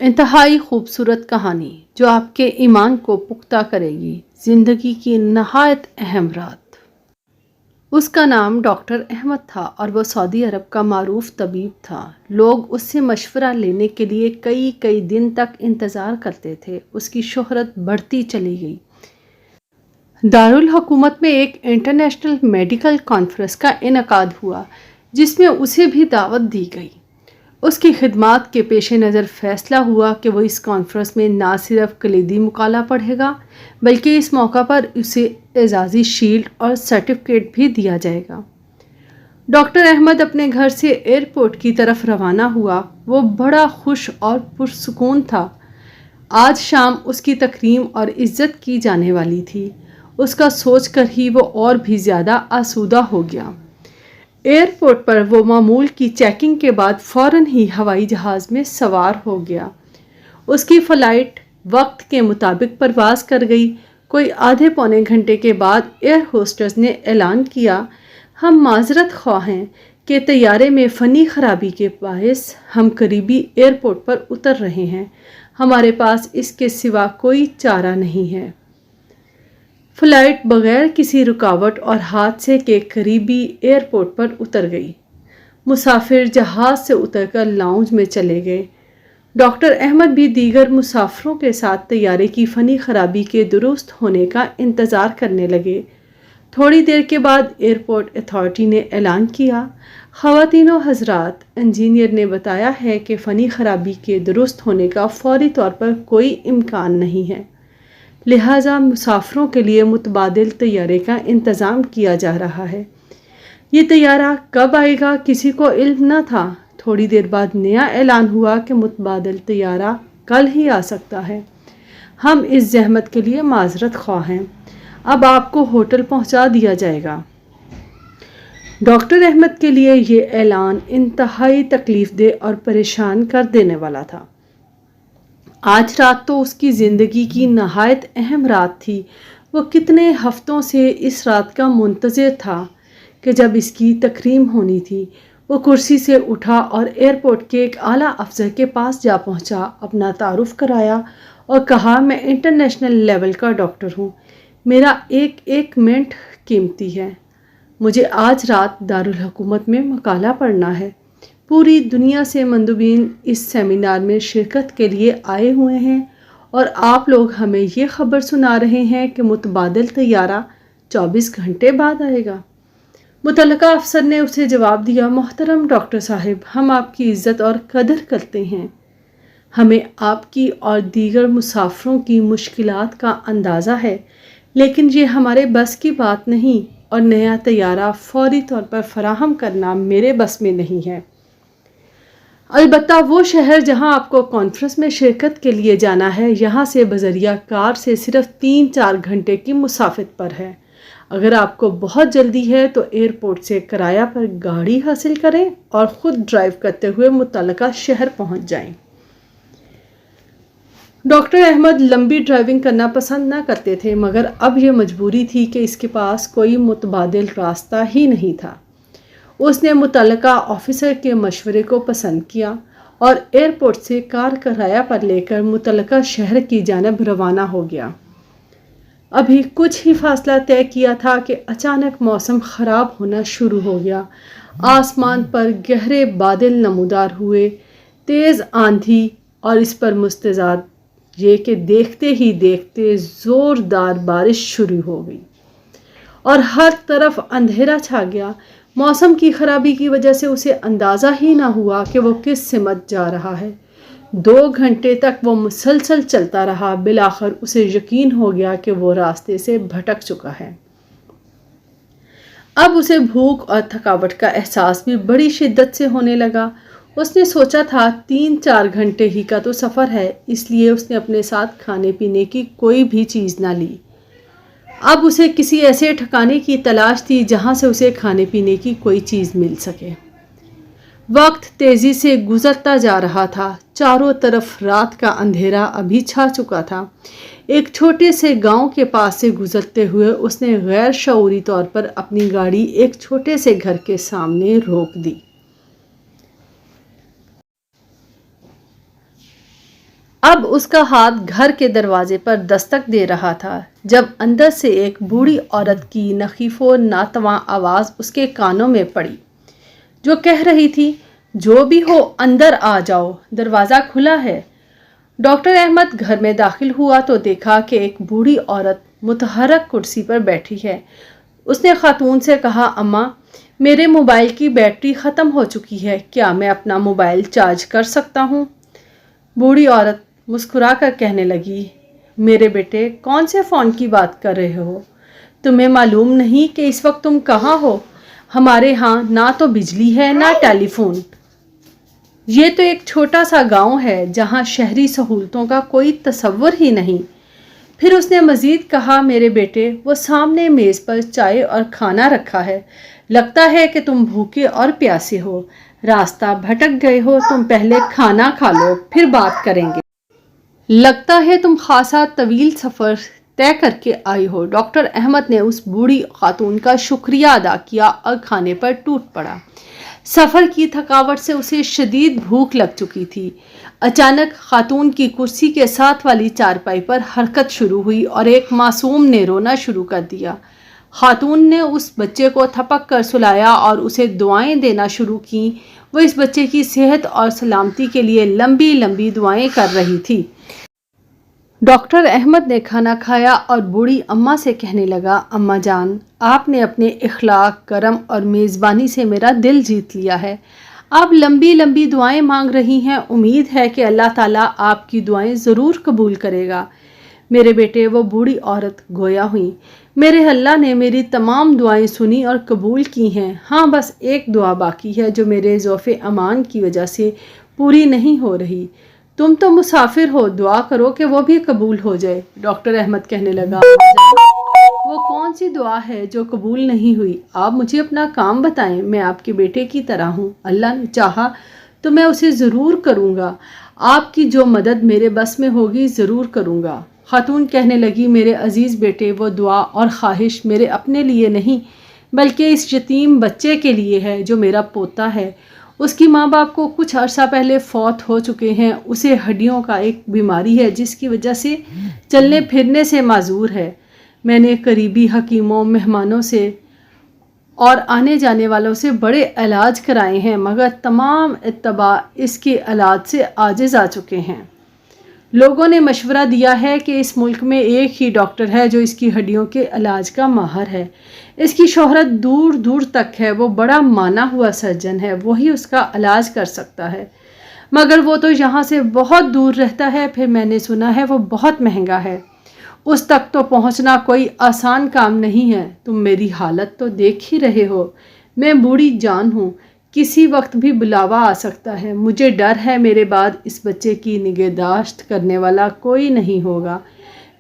انتہائی خوبصورت کہانی جو آپ کے ایمان کو پختہ کرے گی۔ زندگی کی نہایت اہم رات۔ اس کا نام ڈاکٹر احمد تھا اور وہ سعودی عرب کا معروف طبیب تھا۔ لوگ اس سے مشورہ لینے کے لیے کئی دن تک انتظار کرتے تھے۔ اس کی شہرت بڑھتی چلی گئی۔ دارالحکومت میں ایک انٹرنیشنل میڈیکل کانفرنس کا انعقاد ہوا جس میں اسے بھی دعوت دی گئی۔ اس کی خدمات کے پیش نظر فیصلہ ہوا کہ وہ اس کانفرنس میں نہ صرف کلیدی مقالہ پڑھے گا بلکہ اس موقع پر اسے اعزازی شیلڈ اور سرٹیفکیٹ بھی دیا جائے گا۔ ڈاکٹر احمد اپنے گھر سے ایئرپورٹ کی طرف روانہ ہوا۔ وہ بڑا خوش اور پرسکون تھا۔ آج شام اس کی تکریم اور عزت کی جانے والی تھی۔ اس کا سوچ کر ہی وہ اور بھی زیادہ آسودہ ہو گیا۔ ایئرپورٹ پر وہ معمول کی چیکنگ کے بعد فوراً ہی ہوائی جہاز میں سوار ہو گیا۔ اس کی فلائٹ وقت کے مطابق پرواز کر گئی۔ کوئی آدھے پونے گھنٹے کے بعد ایئر ہوسٹس نے اعلان کیا، ہم معذرت خواہ ہیں کہ طیارے میں فنی خرابی کے باعث ہم قریبی ایئرپورٹ پر اتر رہے ہیں۔ ہمارے پاس اس کے سوا کوئی چارہ نہیں ہے۔ فلائٹ بغیر کسی رکاوٹ اور حادثے کے قریبی ایئرپورٹ پر اتر گئی۔ مسافر جہاز سے اتر کر لاؤنج میں چلے گئے۔ ڈاکٹر احمد بھی دیگر مسافروں کے ساتھ طیارے کی فنی خرابی کے درست ہونے کا انتظار کرنے لگے۔ تھوڑی دیر کے بعد ایئرپورٹ اتھارٹی نے اعلان کیا، خواتین و حضرات، انجینئر نے بتایا ہے کہ فنی خرابی کے درست ہونے کا فوری طور پر کوئی امکان نہیں ہے، لہٰذا مسافروں کے لیے متبادل طیارے کا انتظام کیا جا رہا ہے۔ یہ طیارہ کب آئے گا کسی کو علم نہ تھا۔ تھوڑی دیر بعد نیا اعلان ہوا کہ متبادل طیارہ کل ہی آ سکتا ہے۔ ہم اس زحمت کے لیے معذرت خواہ ہیں۔ اب آپ کو ہوٹل پہنچا دیا جائے گا۔ ڈاکٹر احمد کے لیے یہ اعلان انتہائی تکلیف دہ اور پریشان کر دینے والا تھا۔ آج رات تو اس کی زندگی کی نہایت اہم رات تھی۔ وہ کتنے ہفتوں سے اس رات کا منتظر تھا کہ جب اس کی تکریم ہونی تھی۔ وہ کرسی سے اٹھا اور ایئرپورٹ کے ایک اعلیٰ افسر کے پاس جا پہنچا، اپنا تعارف کرایا اور کہا، میں انٹرنیشنل لیول کا ڈاکٹر ہوں، میرا ایک منٹ قیمتی ہے، مجھے آج رات دارالحکومت میں مقالہ پڑھنا ہے۔ پوری دنیا سے مندوبین اس سیمینار میں شرکت کے لیے آئے ہوئے ہیں اور آپ لوگ ہمیں یہ خبر سنا رہے ہیں کہ متبادل طیارہ 24 گھنٹے بعد آئے گا۔ متعلقہ افسر نے اسے جواب دیا، محترم ڈاکٹر صاحب، ہم آپ کی عزت اور قدر کرتے ہیں۔ ہمیں آپ کی اور دیگر مسافروں کی مشکلات کا اندازہ ہے، لیکن یہ ہمارے بس کی بات نہیں اور نیا طیارہ فوری طور پر فراہم کرنا میرے بس میں نہیں ہے۔ البتہ وہ شہر جہاں آپ کو کانفرنس میں شرکت کے لیے جانا ہے، یہاں سے بذریعہ کار سے صرف 3-4 گھنٹے کی مسافت پر ہے۔ اگر آپ کو بہت جلدی ہے تو ایئرپورٹ سے کرایہ پر گاڑی حاصل کریں اور خود ڈرائیو کرتے ہوئے متعلقہ شہر پہنچ جائیں۔ ڈاکٹر احمد لمبی ڈرائیونگ کرنا پسند نہ کرتے تھے، مگر اب یہ مجبوری تھی کہ اس کے پاس کوئی متبادل راستہ ہی نہیں تھا۔ اس نے متعلقہ آفیسر کے مشورے کو پسند کیا اور ایئرپورٹ سے کار کرایہ پر لے کر متعلقہ شہر کی جانب روانہ ہو گیا۔ ابھی کچھ ہی فاصلہ طے کیا تھا کہ اچانک موسم خراب ہونا شروع ہو گیا۔ آسمان پر گہرے بادل نمودار ہوئے، تیز آندھی اور اس پر مستزاد یہ کہ دیکھتے ہی دیکھتے زوردار بارش شروع ہو گئی اور ہر طرف اندھیرا چھا گیا۔ موسم کی خرابی کی وجہ سے اسے اندازہ ہی نہ ہوا کہ وہ کس سمت جا رہا ہے۔ 2 گھنٹے تک وہ مسلسل چلتا رہا۔ بالآخر اسے یقین ہو گیا کہ وہ راستے سے بھٹک چکا ہے۔ اب اسے بھوک اور تھکاوٹ کا احساس بھی بڑی شدت سے ہونے لگا۔ اس نے سوچا تھا 3-4 گھنٹے ہی کا تو سفر ہے، اس لیے اس نے اپنے ساتھ کھانے پینے کی کوئی بھی چیز نہ لی۔ اب اسے کسی ایسے ٹھکانے کی تلاش تھی جہاں سے اسے کھانے پینے کی کوئی چیز مل سکے۔ وقت تیزی سے گزرتا جا رہا تھا۔ چاروں طرف رات کا اندھیرا ابھی چھا چکا تھا۔ ایک چھوٹے سے گاؤں کے پاس سے گزرتے ہوئے اس نے غیر شعوری طور پر اپنی گاڑی ایک چھوٹے سے گھر کے سامنے روک دی۔ اب اس کا ہاتھ گھر کے دروازے پر دستک دے رہا تھا جب اندر سے ایک بوڑھی عورت کی نحیف و ناتواں آواز اس کے کانوں میں پڑی، جو کہہ رہی تھی، جو بھی ہو اندر آ جاؤ، دروازہ کھلا ہے۔ ڈاکٹر احمد گھر میں داخل ہوا تو دیکھا کہ ایک بوڑھی عورت متحرک کرسی پر بیٹھی ہے۔ اس نے خاتون سے کہا، اماں، میرے موبائل کی بیٹری ختم ہو چکی ہے، کیا میں اپنا موبائل چارج کر سکتا ہوں؟ بوڑھی عورت مسکرا کر کہنے لگی، میرے بیٹے، کون سے فون کی بات کر رہے ہو؟ تمہیں معلوم نہیں کہ اس وقت تم کہاں ہو؟ ہمارے ہاں نہ تو بجلی ہے نہ ٹیلی فون۔ یہ تو ایک چھوٹا سا گاؤں ہے جہاں شہری سہولتوں کا کوئی تصور ہی نہیں۔ پھر اس نے مزید کہا، میرے بیٹے، وہ سامنے میز پر چائے اور کھانا رکھا ہے، لگتا ہے کہ تم بھوکے اور پیاسے ہو، راستہ بھٹک گئے ہو، تم پہلے کھانا کھا لو پھر بات کریں گے۔ لگتا ہے تم خاصا طویل سفر طے کر کے آئی ہو۔ ڈاکٹر احمد نے اس بوڑھی خاتون کا شکریہ ادا کیا اور کھانے پر ٹوٹ پڑا۔ سفر کی تھکاوٹ سے اسے شدید بھوک لگ چکی تھی۔ اچانک خاتون کی کرسی کے ساتھ والی چارپائی پر حرکت شروع ہوئی اور ایک معصوم نے رونا شروع کر دیا۔ خاتون نے اس بچے کو تھپک کر سلایا اور اسے دعائیں دینا شروع کیں۔ وہ اس بچے کی صحت اور سلامتی کے لیے لمبی لمبی دعائیں کر رہی تھی۔ ڈاکٹر احمد نے کھانا کھایا اور بوڑھی اماں سے کہنے لگا، اماں جان، آپ نے اپنے اخلاق، کرم اور میزبانی سے میرا دل جیت لیا ہے۔ آپ لمبی لمبی دعائیں مانگ رہی ہیں، امید ہے کہ اللہ تعالیٰ آپ کی دعائیں ضرور قبول کرے گا۔ میرے بیٹے، وہ بوڑھی عورت گویا ہوئی، میرے اللہ نے میری تمام دعائیں سنی اور قبول کی ہیں۔ ہاں، بس ایک دعا باقی ہے جو میرے ضعف امان کی وجہ سے پوری نہیں ہو رہی۔ تم تو مسافر ہو، دعا کرو کہ وہ بھی قبول ہو جائے۔ ڈاکٹر احمد کہنے لگا، وہ کون سی دعا ہے جو قبول نہیں ہوئی؟ آپ مجھے اپنا کام بتائیں، میں آپ کے بیٹے کی طرح ہوں، اللہ نے چاہا تو میں اسے ضرور کروں گا، آپ کی جو مدد میرے بس میں ہوگی ضرور کروں گا۔ خاتون کہنے لگی، میرے عزیز بیٹے، وہ دعا اور خواہش میرے اپنے لیے نہیں بلکہ اس یتیم بچے کے لیے ہے جو میرا پوتا ہے۔ اس کی ماں باپ کو کچھ عرصہ پہلے فوت ہو چکے ہیں، اسے ہڈیوں کا ایک بیماری ہے جس کی وجہ سے چلنے پھرنے سے معذور ہے۔ میں نے قریبی حکیموں، مہمانوں سے اور آنے جانے والوں سے بڑے علاج کرائے ہیں مگر تمام اتباع اس کے علاج سے عاجز آ چکے ہیں۔ لوگوں نے مشورہ دیا ہے کہ اس ملک میں ایک ہی ڈاکٹر ہے جو اس کی ہڈیوں کے علاج کا ماہر ہے۔ اس کی شہرت دور دور تک ہے، وہ بڑا مانا ہوا سرجن ہے، وہی اس کا علاج کر سکتا ہے، مگر وہ تو یہاں سے بہت دور رہتا ہے، پھر میں نے سنا ہے وہ بہت مہنگا ہے، اس تک تو پہنچنا کوئی آسان کام نہیں ہے۔ تم میری حالت تو دیکھ ہی رہے ہو، میں بوڑھی جان ہوں، کسی وقت بھی بلاوا آ سکتا ہے، مجھے ڈر ہے میرے بعد اس بچے کی نگہداشت کرنے والا کوئی نہیں ہوگا۔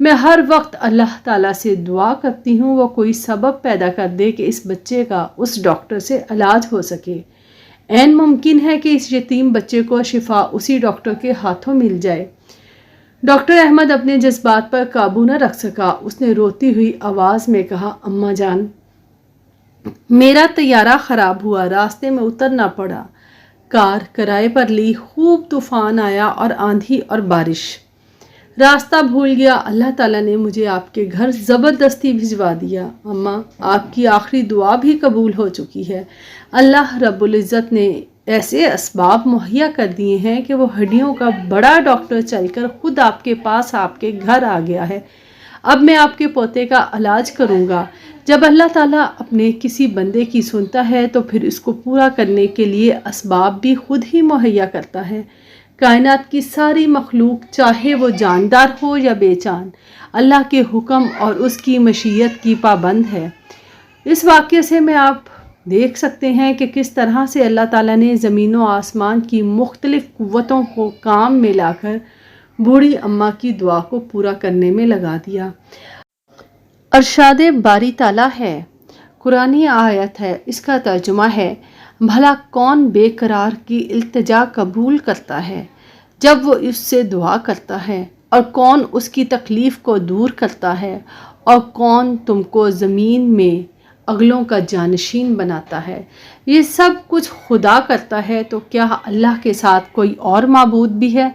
میں ہر وقت اللہ تعالیٰ سے دعا کرتی ہوں وہ کوئی سبب پیدا کر دے کہ اس بچے کا اس ڈاکٹر سے علاج ہو سکے۔ عین ممکن ہے کہ اس یتیم بچے کو شفا اسی ڈاکٹر کے ہاتھوں مل جائے۔ ڈاکٹر احمد اپنے جذبات پر قابو نہ رکھ سکا، اس نے روتی ہوئی آواز میں کہا، اماں جان، میرا طیارہ خراب ہوا، راستے میں اترنا پڑا، کار کرائے پر لی، خوب طوفان آیا اور آندھی اور بارش، راستہ بھول گیا، اللہ تعالیٰ نے مجھے آپ کے گھر زبردستی بھجوا دیا۔ اماں، آپ کی آخری دعا بھی قبول ہو چکی ہے، اللہ رب العزت نے ایسے اسباب مہیا کر دیے ہیں کہ وہ ہڈیوں کا بڑا ڈاکٹر چل کر خود آپ کے پاس آپ کے گھر آ گیا ہے۔ اب میں آپ کے پوتے کا علاج کروں گا۔ جب اللہ تعالیٰ اپنے کسی بندے کی سنتا ہے تو پھر اس کو پورا کرنے کے لیے اسباب بھی خود ہی مہیا کرتا ہے۔ کائنات کی ساری مخلوق، چاہے وہ جاندار ہو یا بے جان، اللہ کے حکم اور اس کی مشیت کی پابند ہے۔ اس واقعے سے میں آپ دیکھ سکتے ہیں کہ کس طرح سے اللہ تعالیٰ نے زمین و آسمان کی مختلف قوتوں کو کام میں لا کر بوڑھی اماں کی دعا کو پورا کرنے میں لگا دیا۔ ارشاد باری تعالیٰ ہے، قرآنی آیت ہے، اس کا ترجمہ ہے، بھلا کون بے قرار کی التجا قبول کرتا ہے جب وہ اس سے دعا کرتا ہے، اور کون اس کی تکلیف کو دور کرتا ہے، اور کون تم کو زمین میں اگلوں کا جانشین بناتا ہے۔ یہ سب کچھ خدا کرتا ہے تو کیا اللہ کے ساتھ کوئی اور معبود بھی ہے؟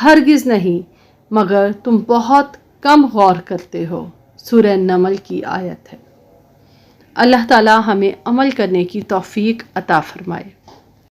ہرگز نہیں، مگر تم بہت کم غور کرتے ہو۔ سورہ نمل کی آیت ہے۔ اللہ تعالی ہمیں عمل کرنے کی توفیق عطا فرمائے۔